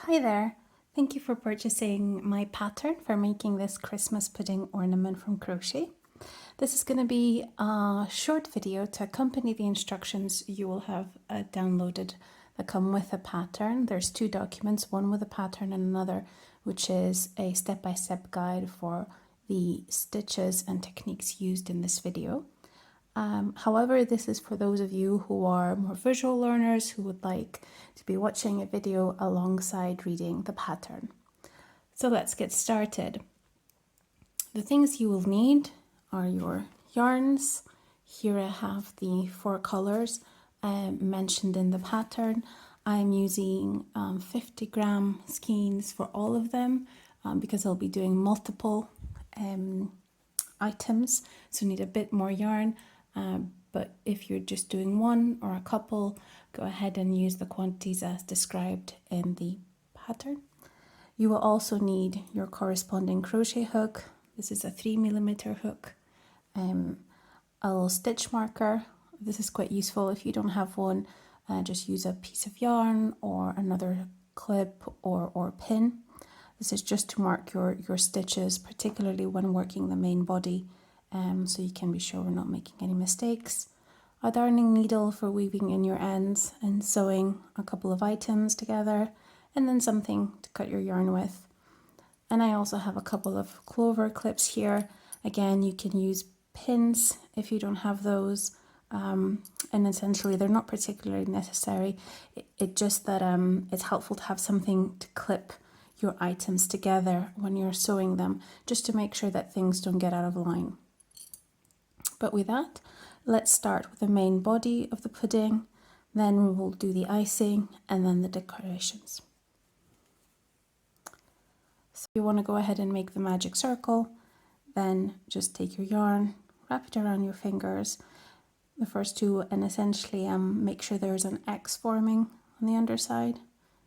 Hi there! Thank you for purchasing my pattern for making this Christmas pudding ornament from Crochet. This is going to be a short video to accompany the instructions you will have downloaded that come with a pattern. There's two documents, one with a pattern and another which is a step-by-step guide for the stitches and techniques used in this video. However, this is for those of you who are more visual learners who would like to be watching a video alongside reading the pattern. So let's get started. The things you will need are your yarns. Here I have the 4 colors mentioned in the pattern. I'm using 50-gram skeins for all of them because I'll be doing multiple items, so need a bit more yarn. But if you're just doing one or a couple, go ahead and use the quantities as described in the pattern. You will also need your corresponding crochet hook. This is a 3mm hook. A little stitch marker. This is quite useful. If you don't have one, just use a piece of yarn or another clip or pin. This is just to mark your stitches, particularly when working the main body. So you can be sure we're not making any mistakes. A darning needle for weaving in your ends and sewing a couple of items together, and then something to cut your yarn with. And I also have a couple of clover clips here. Again, you can use pins if you don't have those, and essentially they're not particularly necessary. It just that it's helpful to have something to clip your items together when you're sewing them, just to make sure that things don't get out of line. But with that, let's start with the main body of the pudding, then we will do the icing and then the decorations. So you want to go ahead and make the magic circle, then just take your yarn, wrap it around your fingers, the first two, and essentially make sure there's an X forming on the underside,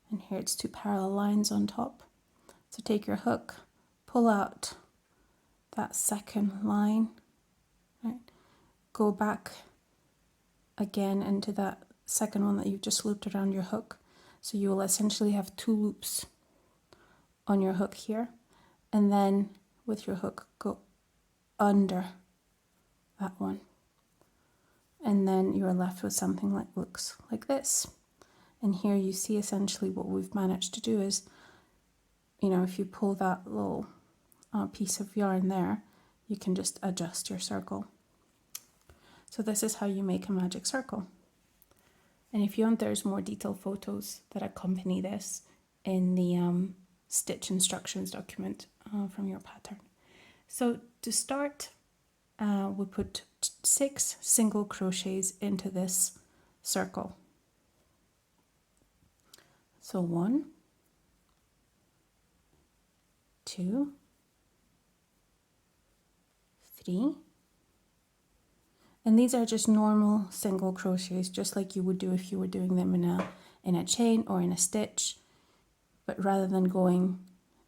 and here it's 2 parallel lines on top. So take your hook, pull out that second line, right? Go back again into that second one that you've just looped around your hook. So you will essentially have 2 loops on your hook here, and then with your hook go under that one, and then you're left with something that looks like this. And here you see essentially what we've managed to do is, if you pull that little piece of yarn there, you can just adjust your circle. So this is how you make a magic circle. And if you want, there's more detailed photos that accompany this in the stitch instructions document from your pattern. So to start, we put 6 single crochets into this circle. So 1, 2, 3, and these are just normal single crochets, just like you would do if you were doing them in a chain or in a stitch. But rather than going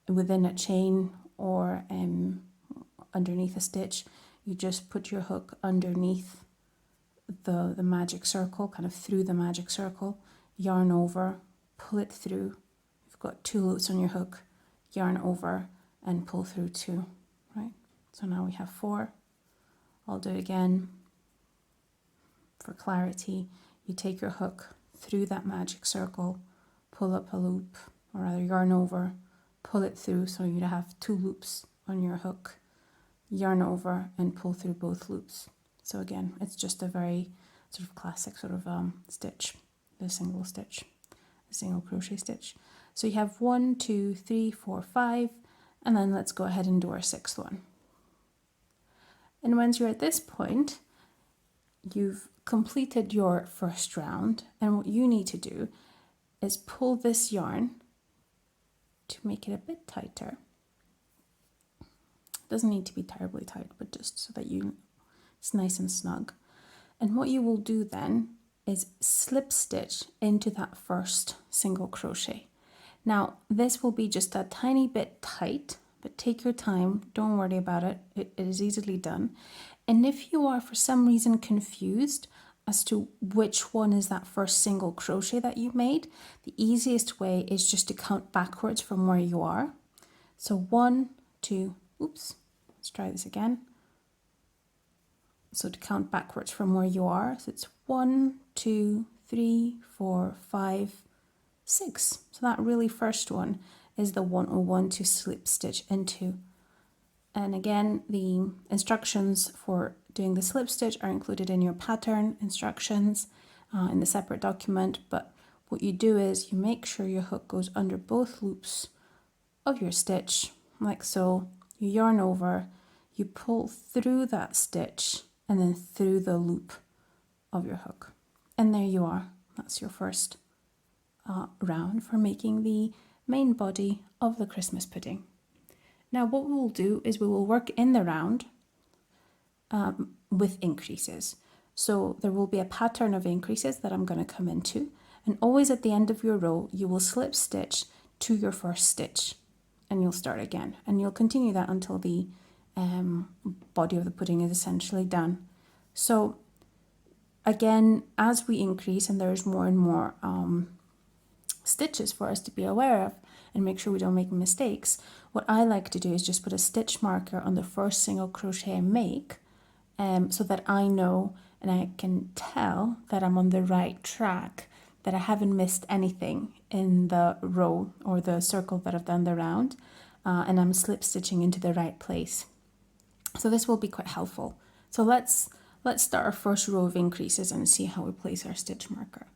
within a chain or underneath a stitch, you just put your hook underneath the magic circle, kind of through the magic circle, yarn over, pull it through. You've got 2 loops on your hook, yarn over and pull through 2, right? So now we have 4. I'll do it again. For clarity, you take your hook through that magic circle, pull up a loop, or rather yarn over, pull it through, so you have 2 loops on your hook, yarn over and pull through both loops. So again, it's just a very sort of classic sort of stitch, the single stitch, the single crochet stitch. So you have 1, 2, 3, 4, 5, and then let's go ahead and do our 6th one. And once you're at this point, you've completed your first round, and what you need to do is pull this yarn to make it a bit tighter. It doesn't need to be terribly tight, but just so that it's nice and snug. And what you will do then is slip stitch into that first single crochet. Now this will be just a tiny bit tight, but take your time, don't worry about it, it is easily done. And if you are for some reason confused, as to which one is that first single crochet that you made, the easiest way is just to count backwards from where you are. So 1, 2, oops, let's try this again. So to count backwards from where you are, so it's 1, 2, 3, 4, 5, 6. So that really first one is the 101 to slip stitch into. And again, the instructions for doing the slip stitch are included in your pattern instructions in the separate document. But what you do is you make sure your hook goes under both loops of your stitch, like so. You yarn over, you pull through that stitch and then through the loop of your hook. And there you are. That's your first round for making the main body of the Christmas pudding. Now what we will do is we will work in the round with increases. So there will be a pattern of increases that I'm going to come into, and always at the end of your row you will slip stitch to your first stitch and you'll start again, and you'll continue that until the body of the pudding is essentially done. So again, as we increase and there's more and more stitches for us to be aware of and make sure we don't make mistakes, what I like to do is just put a stitch marker on the first single crochet I make, so that I know and I can tell that I'm on the right track, that I haven't missed anything in the row or the circle that I've done the round, and I'm slip stitching into the right place. So this will be quite helpful. So let's start our first row of increases and see how we place our stitch marker.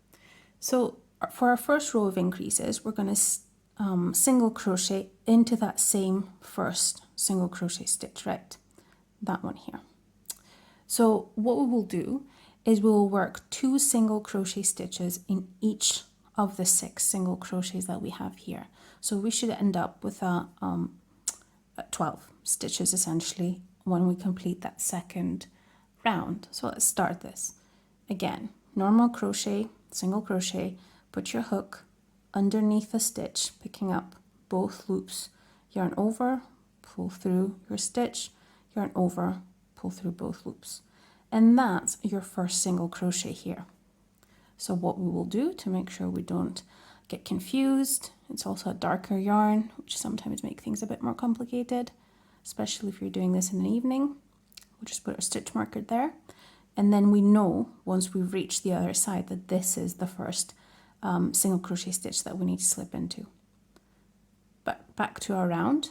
So for our first row of increases, we're going to single crochet into that same first single crochet stitch, right? That one here. So what we will do is we will work 2 single crochet stitches in each of the 6 single crochets that we have here. So we should end up with 12 stitches essentially when we complete that second round. So let's start this. Again, normal crochet, single crochet, put your hook underneath the stitch, picking up both loops, yarn over, pull through your stitch, yarn over, pull through both loops. And that's your first single crochet here. So what we will do to make sure we don't get confused, it's also a darker yarn, which sometimes make things a bit more complicated, especially if you're doing this in the evening. We'll just put our stitch marker there. And then we know once we've reached the other side that this is the first single crochet stitch that we need to slip into. But back to our round,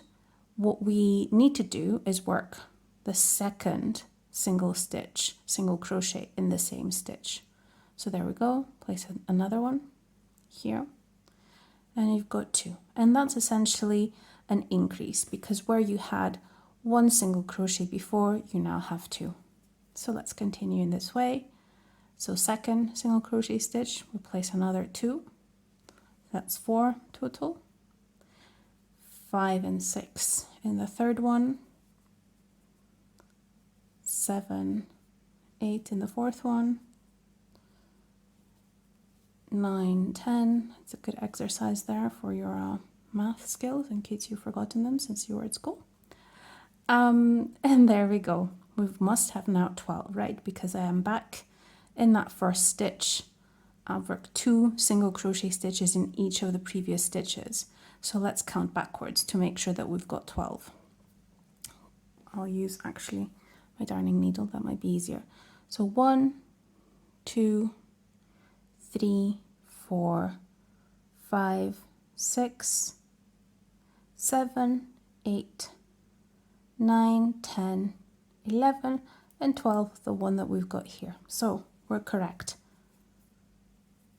what we need to do is work the second single crochet in the same stitch. So there we go, place another one here, and you've got 2. And that's essentially an increase, because where you had 1 single crochet before, you now have 2. So let's continue in this way. So second single crochet stitch, we'll place another 2. That's 4 total. 5 and 6 in the third one. 7, 8 in the fourth one. 9, 10. It's a good exercise there for your math skills in case you've forgotten them since you were at school. And there we go. We must have now 12, right? Because I am back in that first stitch. I've worked 2 single crochet stitches in each of the previous stitches. So let's count backwards to make sure that we've got 12. I'll use actually my darning needle, that might be easier. So 1, 2, 3, 4, 5, 6, 7, 8, 9, 10, 11, and 12, the one that we've got here. So we're correct.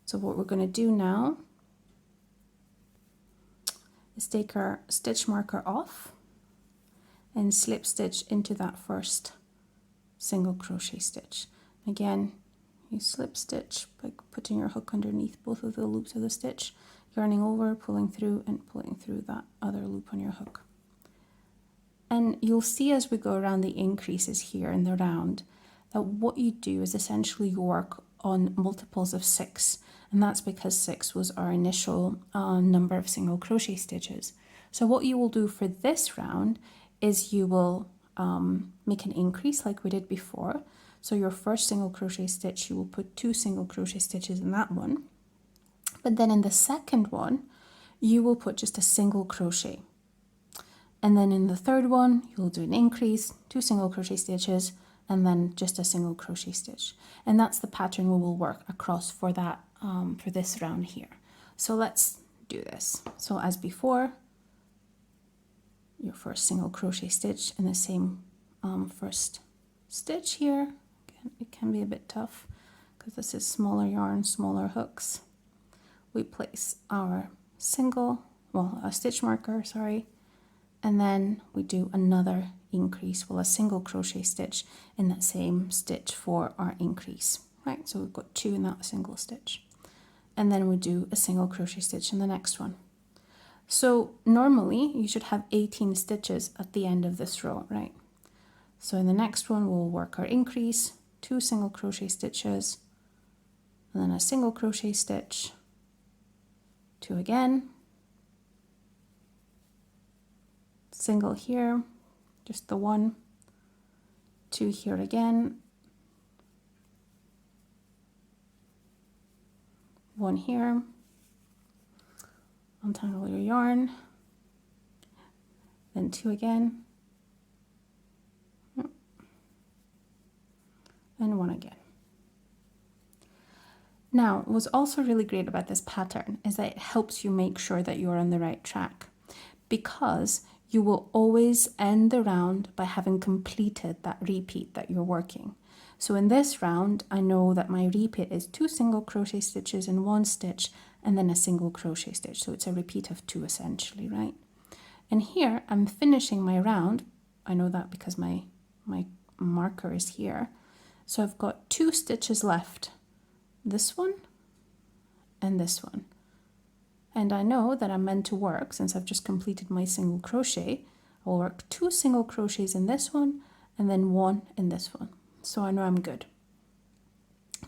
So what we're going to do now is take our stitch marker off and slip stitch into that first single crochet stitch. Again, you slip stitch by putting your hook underneath both of the loops of the stitch, yarning over, pulling through, and pulling through that other loop on your hook. And you'll see as we go around the increases here in the round that what you do is essentially you work on multiples of 6, and that's because 6 was our initial number of single crochet stitches. So what you will do for this round is you will make an increase like we did before. So your first single crochet stitch, you will put 2 single crochet stitches in that one. But then in the second one, you will put just a single crochet. And then in the third one, you'll do an increase, 2 single crochet stitches, and then just a single crochet stitch. And that's the pattern we will work across for that for this round here. So let's do this. So as before, your first single crochet stitch in the same first stitch here. Again, it can be a bit tough because this is smaller yarn, smaller hooks. We place our a stitch marker, sorry, and then we do another increase, a single crochet stitch in that same stitch for our increase, right? So we've got 2 in that single stitch, and then we do a single crochet stitch in the next one. So normally you should have 18 stitches at the end of this row, right? So in the next one we'll work our increase, 2 single crochet stitches, and then a single crochet stitch, 2 again, single here, just the 1, 2 here again, 1 here, untangle your yarn, then 2 again, and 1 again. Now, what's also really great about this pattern is that it helps you make sure that you're on the right track, because you will always end the round by having completed that repeat that you're working. So in this round, I know that my repeat is 2 single crochet stitches in 1 stitch and then a single crochet stitch. So it's a repeat of 2 essentially, right? And here I'm finishing my round. I know that because my marker is here. So I've got 2 stitches left, this one and this one. And I know that I'm meant to work, since I've just completed my single crochet, I'll work 2 single crochets in this one and then 1 in this one. So I know I'm good,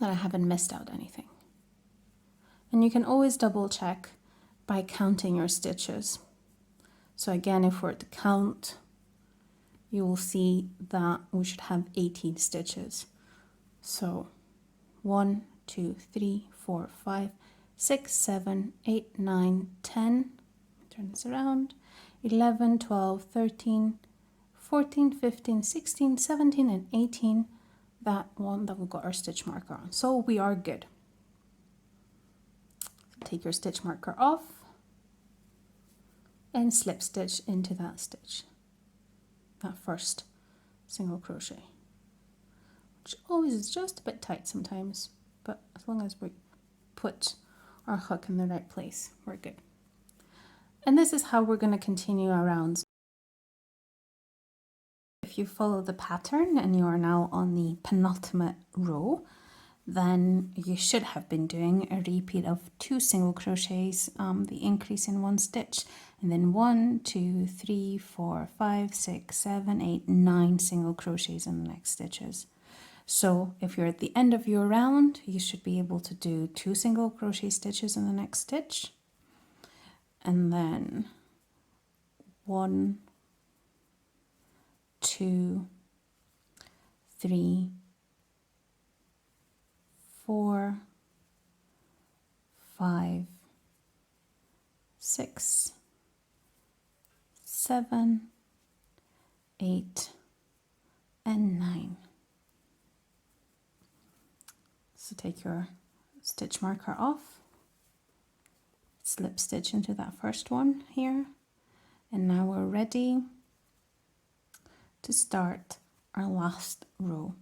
that I haven't missed out anything. And you can always double check by counting your stitches. So again, if we're to count, you will see that we should have 18 stitches. So 1, 2, 3, 4, 5, 6, 7, 8, 9, 10, turn this around, 11, 12, 13, 14, 15, 16, 17, and 18, that one that we've got our stitch marker on. So we are good. Take your stitch marker off and slip stitch into that stitch, that first single crochet, which always is just a bit tight sometimes, but as long as we put our hook in the right place, we're good. And this is how we're going to continue our rounds. If you follow the pattern and you are now on the penultimate row, then you should have been doing a repeat of 2 single crochets, the increase in 1 stitch, and then 1, 2, 3, 4, 5, 6, 7, 8, 9 single crochets in the next stitches. So if you're at the end of your round, you should be able to do 2 single crochet stitches in the next stitch, and then 1, 2, 3, 4, 5, 6, 7, 8, and 9. So take your stitch marker off, slip stitch into that first one here, and now we're ready to start our last row.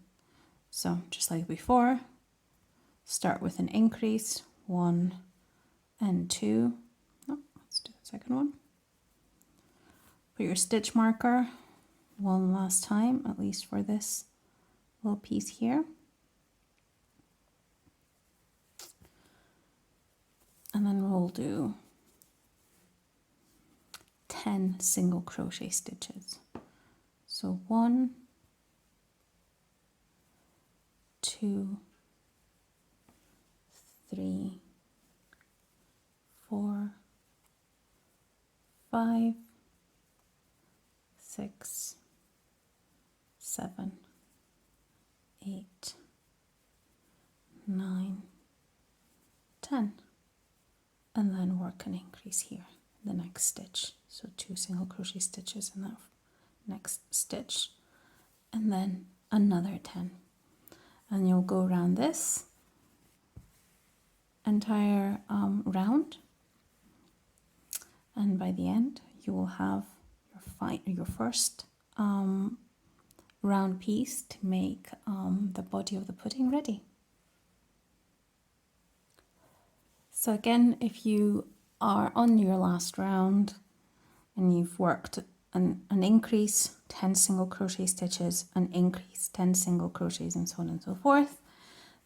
So just like before, start with an increase, 1 and 2. Oh, let's do the second one. Put your stitch marker one last time, at least for this little piece here. And then we'll do 10 single crochet stitches. So 1, 2, 3, 4, 5, 6, 7, 8, 9, 10, and then work an increase here in the next stitch. So 2 single crochet stitches in that next stitch, and then another 10, and you'll go around this entire round, and by the end you will have your first round piece to make the body of the pudding ready. So again, if you are on your last round and you've worked an increase, 10 single crochet stitches, an increase, 10 single crochets, and so on and so forth,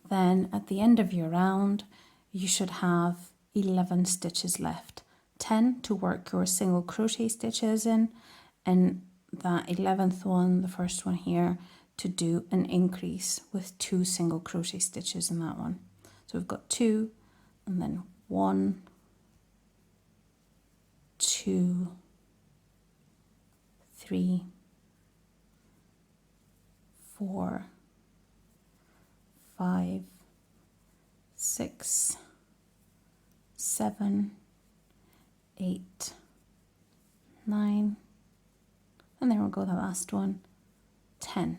then at the end of your round you should have 11 stitches left, 10 to work your single crochet stitches in, and that 11th one, the first one here, to do an increase with 2 single crochet stitches in that one. So we've got 2, and then 1, 2, 3, 4, 5, 6, 7, 8, 9, and then we'll go the last one, 10.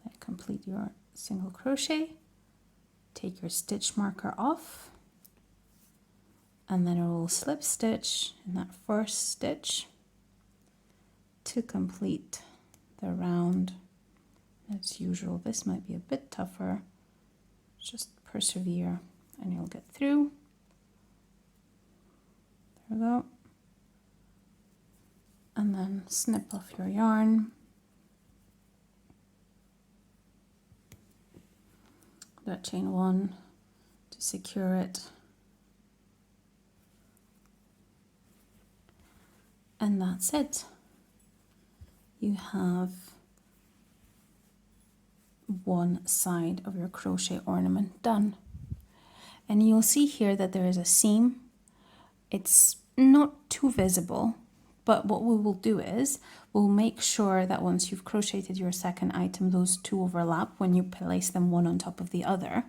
Then complete your single crochet, take your stitch marker off, and then a little slip stitch in that first stitch to complete the round. As usual, this might be a bit tougher, just persevere and you'll get through. There we go. And then snip off your yarn. That chain 1 to secure it. And that's it. You have one side of your crochet ornament done. And you'll see here that there is a seam. It's not too visible, but what we will do is we'll make sure that once you've crocheted your second item, those two overlap when you place them one on top of the other.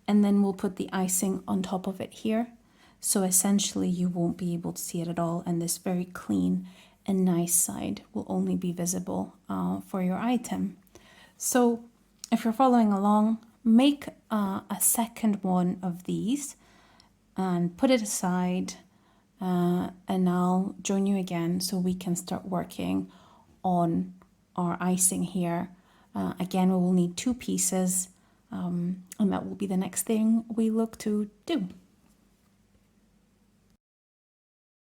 And then we'll put the icing on top of it here. So essentially you won't be able to see it at all, and this very clean and nice side will only be visible for your item. So if you're following along, make a second one of these and put it aside, and I'll join you again so we can start working on our icing here. Again, we will need 2 pieces, and that will be the next thing we look to do.